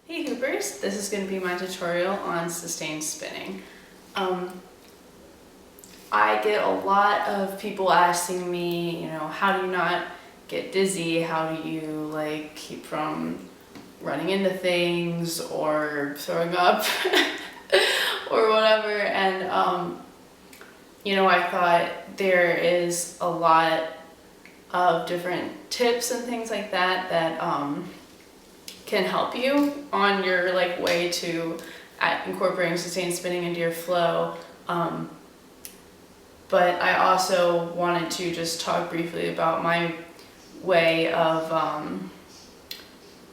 Hey Hoopers, this is going to be my tutorial on sustained spinning. I get a lot of people asking me, how do you not get dizzy? How do you keep from running into things or throwing up or whatever? And I thought there is a lot of different tips and things like that that can help you on your way to incorporating sustained spinning into your flow. But I also wanted to just talk briefly about my way of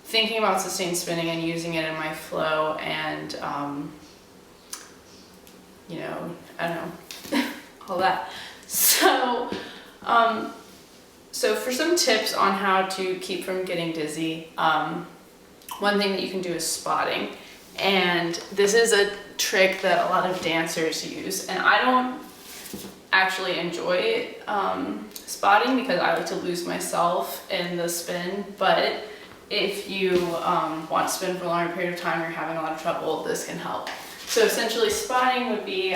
thinking about sustained spinning and using it in my flow, and I don't know, all that. So for some tips on how to keep from getting dizzy, one thing that you can do is spotting. And this is a trick that a lot of dancers use. And I don't actually enjoy spotting because I like to lose myself in the spin. But if you want to spin for a longer period of time or you're having a lot of trouble, this can help. So essentially spotting would be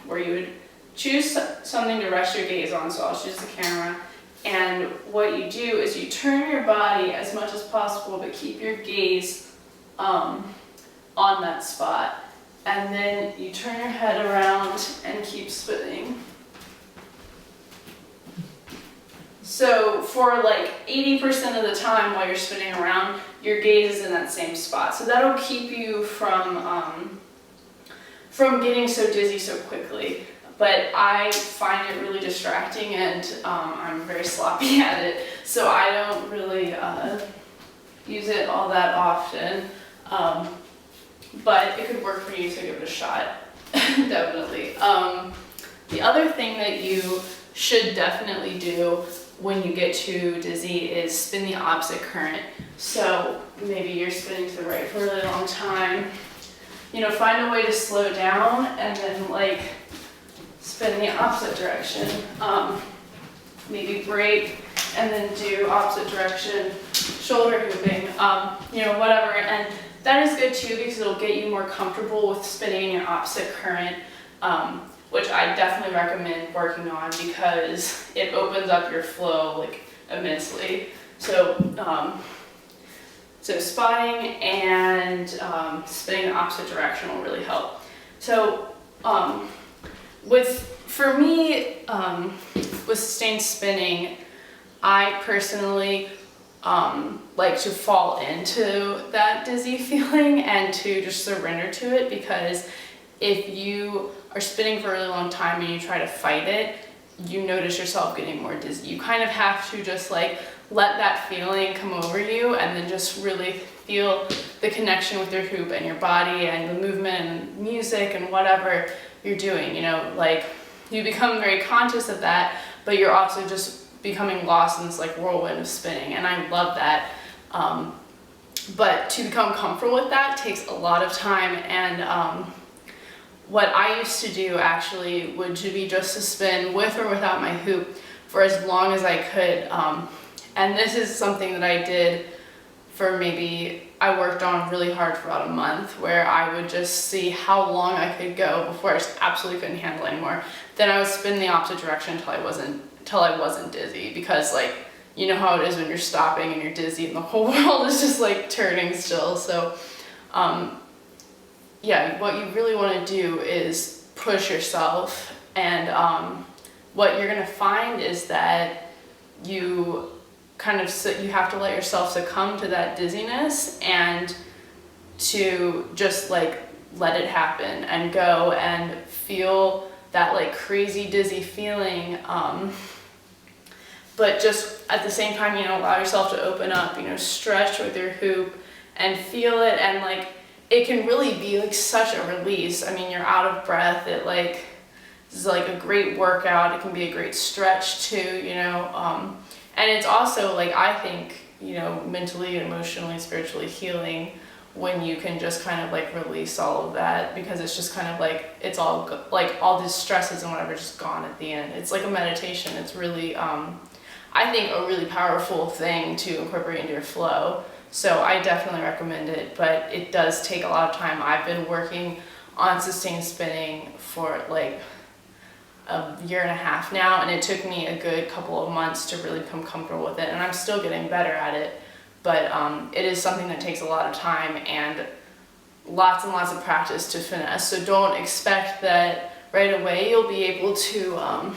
where you would choose something to rest your gaze on. So I'll choose the camera. And what you do is you turn your body as much as possible, but keep your gaze on that spot. And then you turn your head around and keep spinning. So for 80% of the time while you're spinning around, your gaze is in that same spot. So that'll keep you from getting so dizzy so quickly. But I find it really distracting, and I'm very sloppy at it, so I don't really use it all that often. But it could work for you, so give it a shot, definitely. The other thing that you should definitely do when you get too dizzy is spin the opposite current. So maybe you're spinning to the right for a really long time. Find a way to slow down and then spin in the opposite direction. Maybe break and then do opposite direction, shoulder hooping, whatever. And that is good too because it'll get you more comfortable with spinning in your opposite current, which I definitely recommend working on because it opens up your flow immensely. So spotting and spinning the opposite direction will really help. So for me, with sustained spinning, I personally like to fall into that dizzy feeling and to just surrender to it, because if you are spinning for a really long time and you try to fight it, you notice yourself getting more dizzy. You kind of have to just let that feeling come over you and then just really feel the connection with your hoop and your body and the movement and music and whatever you're doing. You become very conscious of that, but you're also just becoming lost in this whirlwind of spinning, and I love that. But to become comfortable with that takes a lot of time, and what I used to do actually would be just to spin with or without my hoop for as long as I could. And this is something that I did for I worked on really hard for about a month, where I would just see how long I could go before I just absolutely couldn't handle it anymore. Then I would spin the opposite direction until I wasn't dizzy, because you know how it is when you're stopping and you're dizzy and the whole world is just turning still. So yeah, what you really want to do is push yourself, and what you're going to find is that you have to let yourself succumb to that dizziness and to just let it happen and go and feel that crazy dizzy feeling, but just at the same time, allow yourself to open up, stretch with your hoop and feel it, and it can really be such a release. I mean, you're out of breath. It this is a great workout. It can be a great stretch too, and it's also I think, mentally, emotionally, spiritually healing when you can just release all of that, because it's just it's all all these stresses and whatever just gone at the end. It's like a meditation. It's really I think a really powerful thing to incorporate into your flow. So I definitely recommend it, but it does take a lot of time. I've been working on sustained spinning for like a year and a half now, and it took me a good couple of months to really become comfortable with it, and I'm still getting better at it, but it is something that takes a lot of time and lots and lots of practice to finesse. So don't expect that right away you'll be able to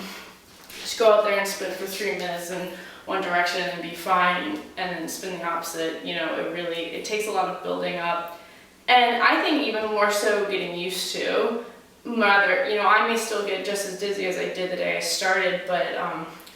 just go out there and spin for 3 minutes in one direction and be fine, and then spin the opposite. You know, it takes a lot of building up, and I think even more so getting used to. Rather, you know, I may still get just as dizzy as I did the day I started, but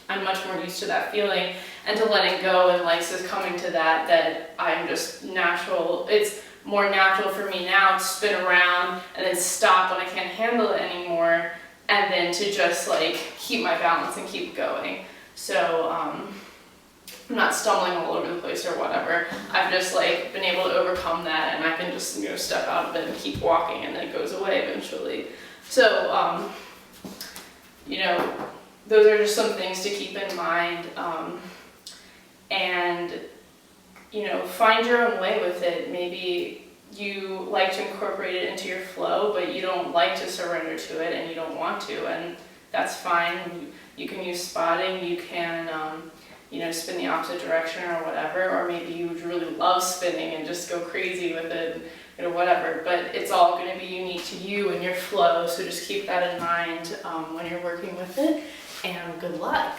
I'm much more used to that feeling and to letting go and like succumbing to that I'm just natural. It's more natural for me now to spin around and then stop when I can't handle it anymore, and then to just like keep my balance and keep going. So I'm not stumbling all over the place or whatever. I've just like been able to overcome that, and I can just, you know, step out of it and keep walking, and then it goes away eventually. So you know, those are just some things to keep in mind, and you know, find your own way with it. Maybe you like to incorporate it into your flow, but you don't like to surrender to it, and you don't want to, and that's fine. You can use spotting, you can you know, spin the opposite direction or whatever, or maybe you really love spinning and just go crazy with it, you know, whatever. But it's all going to be unique to you and your flow, so just keep that in mind when you're working with it, and good luck.